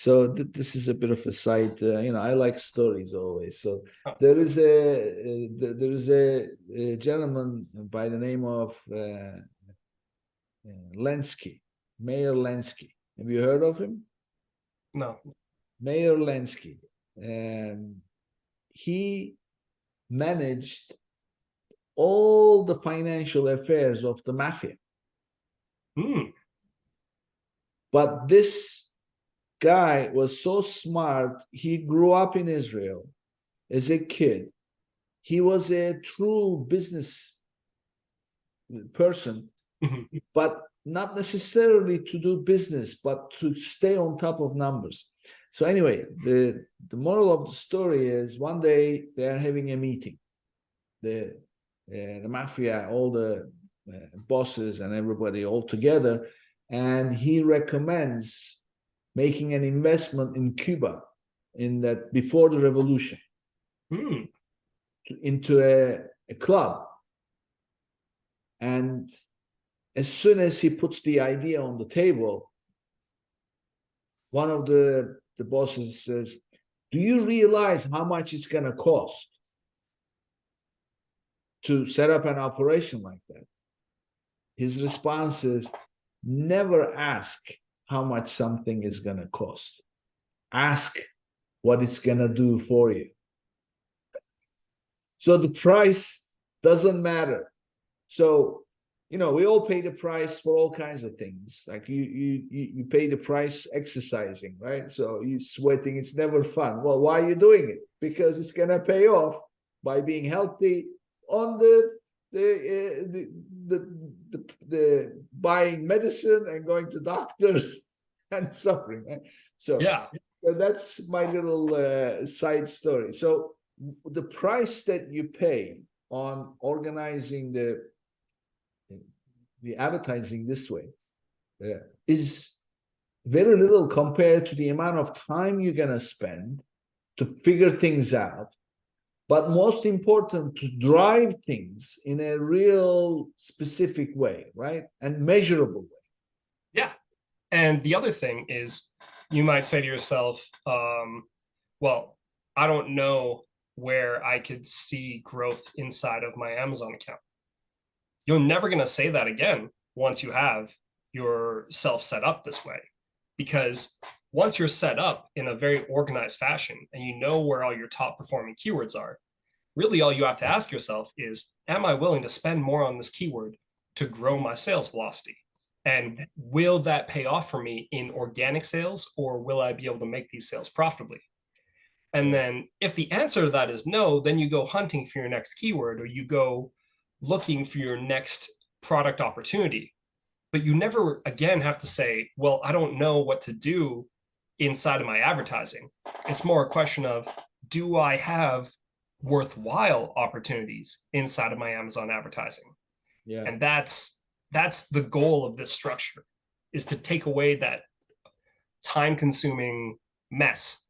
So this is a bit of a side. I like stories always. So Oh, there is a gentleman by the name of Lenski, Mayor Lenski. Have you heard of him? no. Mayor Lenski. Um, he managed all the financial affairs of the mafia. Hmm. But this guy was so smart. He grew up in Israel as a kid. He was a true business person, Mhm. but not necessarily to do business, but to stay on top of numbers. So anyway, the moral of the story is one day they are having a meeting. The mafia, all the bosses and everybody all together, and he recommends making an investment in Cuba in that before the revolution Hmm. into a club. And as soon as he puts the idea on the table, one of the bosses says, "Do you realize how much it's going to cost to set up an operation like that?" His response is, "Never ask how much something is going to cost. Ask what it's going to do for you." So the price doesn't matter. So, we all pay the price for all kinds of things. Like you pay the price exercising, right? So you sweating, it's never fun. Well, why are you doing it? Because it's gonna pay off by being healthy on the buying medicine and going to doctors and suffering. Right? So Yeah. that's my little side story. So the price that you pay on organizing the advertising this way is very little compared to the amount of time you're going to spend to figure things out, but most important, to drive things in a real specific way, right? And measurable way. Yeah. And the other thing is, you might say to yourself, well, I don't know where I could see growth inside of my Amazon account. You're never going to say that again once you have yourself set up this way. Because once you're set up in a very organized fashion and you know where all your top performing keywords are, really all you have to ask yourself is, am I willing to spend more on this keyword to grow my sales velocity? And will that pay off for me in organic sales, or will I be able to make these sales profitably? And Yeah. then if the answer to that is no, then you go hunting for your next keyword, or you go looking for your next product opportunity. But you never again have to say, well, I don't know what to do inside of my advertising. It's more a question of, do I have worthwhile opportunities inside of my Amazon advertising? Yeah. And that's the goal of this structure, is to take away that time consuming mess